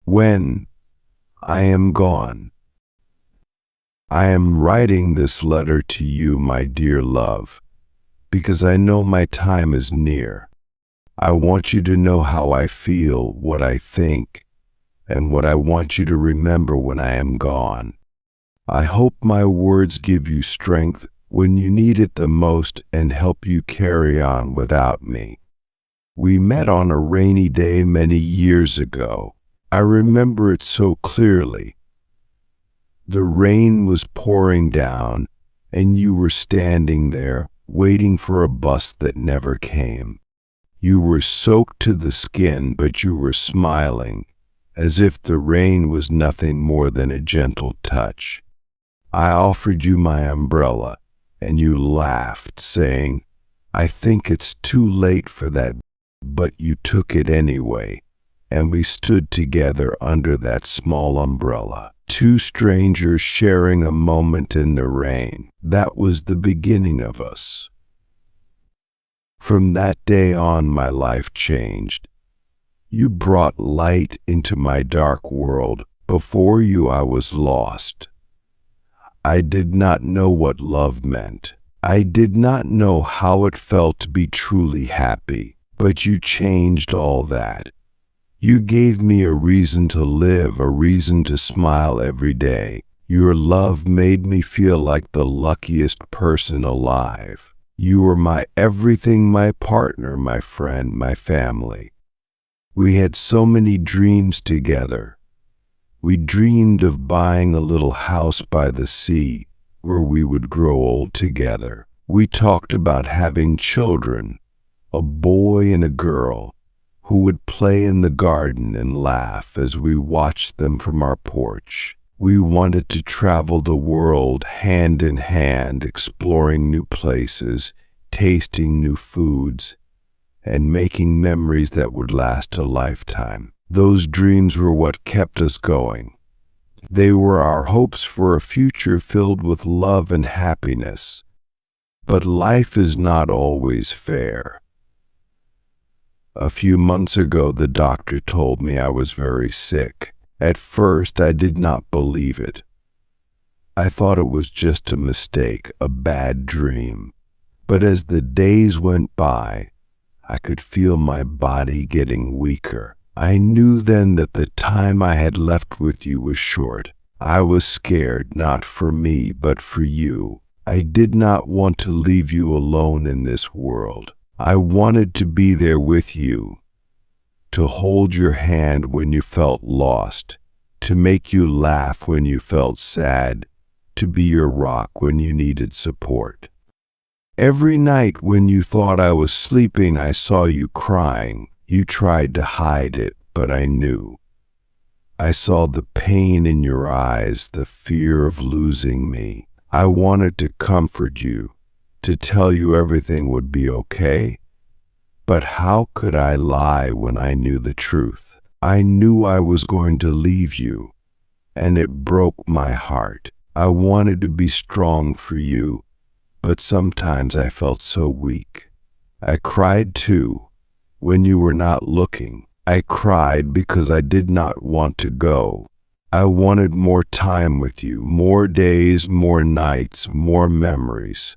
When I am gone. I am writing this letter to you, my dear love, because I know my time is near. I want you to know how I feel, what I think, and what I want you to remember when I am gone. I hope my words give you strength when you need it the most and help you carry on without me. We met on a rainy day many years ago. I remember it so clearly. The rain was pouring down, and you were standing there, waiting for a bus that never came. You were soaked to the skin, but you were smiling, as if the rain was nothing more than a gentle touch. I offered you my umbrella, and you laughed, saying, "I think it's too late for that," but you took it anyway, and we stood together under that small umbrella. Two strangers sharing a moment in the rain. That was the beginning of us. From that day on, my life changed. You brought light into my dark world. Before you, I was lost. I did not know what love meant. I did not know how it felt to be truly happy. But you changed all that. You gave me a reason to live, a reason to smile every day. Your love made me feel like the luckiest person alive. You were my everything, my partner, my friend, my family. We had so many dreams together. We dreamed of buying a little house by the sea where we would grow old together. We talked about having children, a boy and a girl, who would play in the garden and laugh as we watched them from our porch. We wanted to travel the world hand in hand, exploring new places, tasting new foods, and making memories that would last a lifetime. Those dreams were what kept us going. They were our hopes for a future filled with love and happiness. But life is not always fair. A few months ago, the doctor told me I was very sick. At first, I did not believe it. I thought it was just a mistake, a bad dream. But as the days went by, I could feel my body getting weaker. I knew then that the time I had left with you was short. I was scared, not for me, but for you. I did not want to leave you alone in this world. I wanted to be there with you, to hold your hand when you felt lost, to make you laugh when you felt sad, to be your rock when you needed support. Every night when you thought I was sleeping, I saw you crying. You tried to hide it, but I knew. I saw the pain in your eyes, the fear of losing me. I wanted to comfort you, to tell you everything would be okay. But how could I lie when I knew the truth? I knew I was going to leave you, and it broke my heart. I wanted to be strong for you, but sometimes I felt so weak. I cried too, when you were not looking. I cried because I did not want to go. I wanted more time with you, more days, more nights, more memories.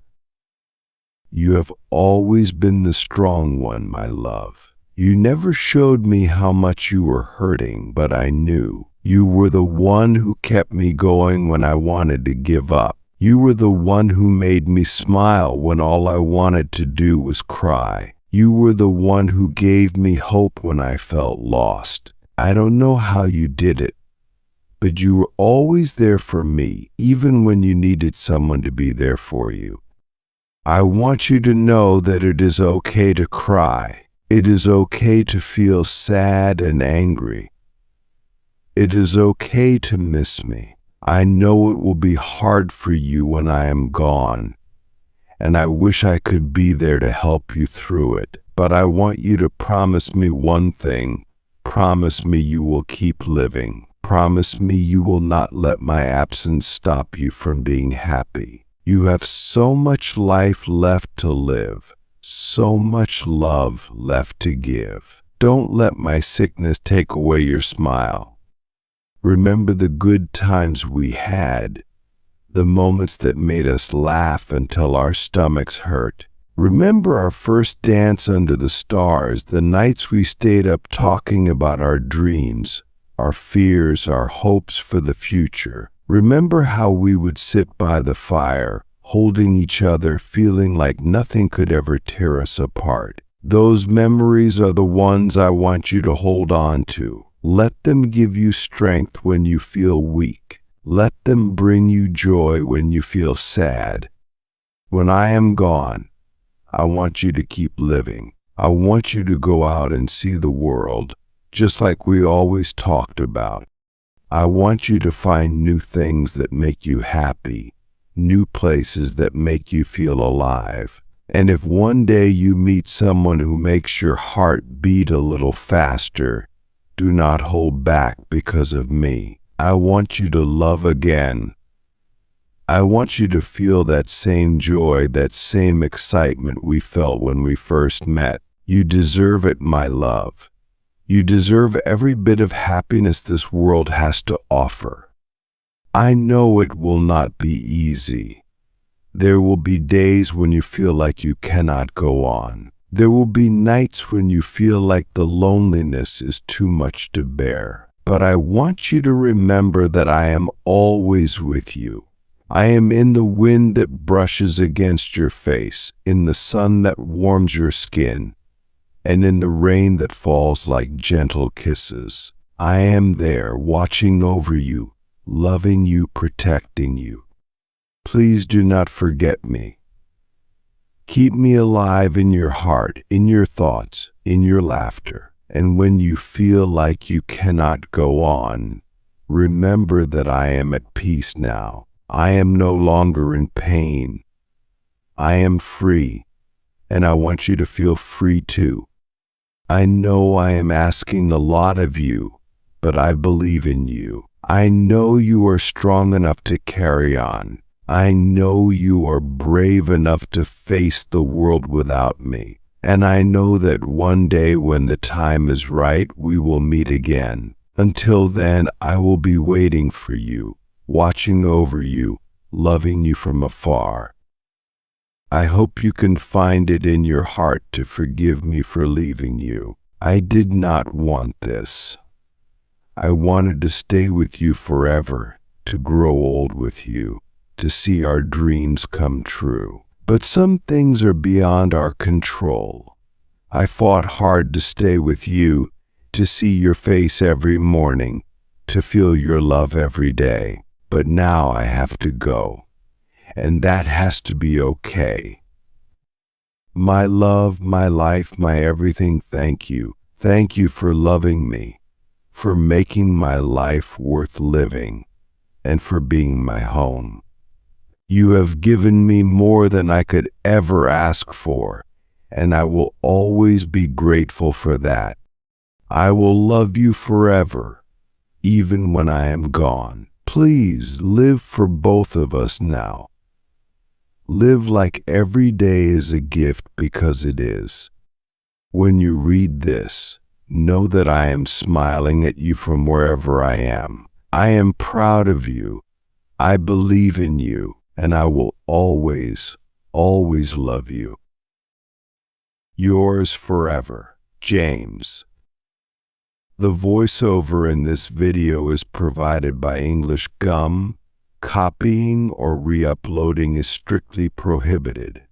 You have always been the strong one, my love. You never showed me how much you were hurting, but I knew. You were the one who kept me going when I wanted to give up. You were the one who made me smile when all I wanted to do was cry. You were the one who gave me hope when I felt lost. I don't know how you did it, but you were always there for me, even when you needed someone to be there for you. I want you to know that it is okay to cry. It is okay to feel sad and angry. It is okay to miss me. I know it will be hard for you when I am gone, and I wish I could be there to help you through it. But I want you to promise me one thing. Promise me you will keep living. Promise me you will not let my absence stop you from being happy. You have so much life left to live, so much love left to give. Don't let my sickness take away your smile. Remember the good times we had, the moments that made us laugh until our stomachs hurt. Remember our first dance under the stars, the nights we stayed up talking about our dreams, our fears, our hopes for the future. Remember how we would sit by the fire, holding each other, feeling like nothing could ever tear us apart. Those memories are the ones I want you to hold on to. Let them give you strength when you feel weak. Let them bring you joy when you feel sad. When I am gone, I want you to keep living. I want you to go out and see the world, just like we always talked about. I want you to find new things that make you happy, new places that make you feel alive. And if one day you meet someone who makes your heart beat a little faster, do not hold back because of me. I want you to love again. I want you to feel that same joy, that same excitement we felt when we first met. You deserve it, my love. You deserve every bit of happiness this world has to offer. I know it will not be easy. There will be days when you feel like you cannot go on. There will be nights when you feel like the loneliness is too much to bear. But I want you to remember that I am always with you. I am in the wind that brushes against your face, in the sun that warms your skin, and in the rain that falls like gentle kisses. I am there, watching over you, loving you, protecting you. Please do not forget me. Keep me alive in your heart, in your thoughts, in your laughter. And when you feel like you cannot go on, remember that I am at peace now. I am no longer in pain. I am free, and I want you to feel free too. I know I am asking a lot of you, but I believe in you. I know you are strong enough to carry on. I know you are brave enough to face the world without me. And I know that one day when the time is right, we will meet again. Until then, I will be waiting for you, watching over you, loving you from afar. I hope you can find it in your heart to forgive me for leaving you. I did not want this. I wanted to stay with you forever, to grow old with you, to see our dreams come true. But some things are beyond our control. I fought hard to stay with you, to see your face every morning, to feel your love every day. But now I have to go, and that has to be okay. My love, my life, my everything, thank you. Thank you for loving me, for making my life worth living, and for being my home. You have given me more than I could ever ask for, and I will always be grateful for that. I will love you forever, even when I am gone. Please live for both of us now. Live like every day is a gift, because it is. When you read this, know that I am smiling at you from wherever I am. I am proud of you. I believe in you, and I will always, always love you. Yours forever, James. The voiceover in this video is provided by English Gum. Copying or re-uploading is strictly prohibited.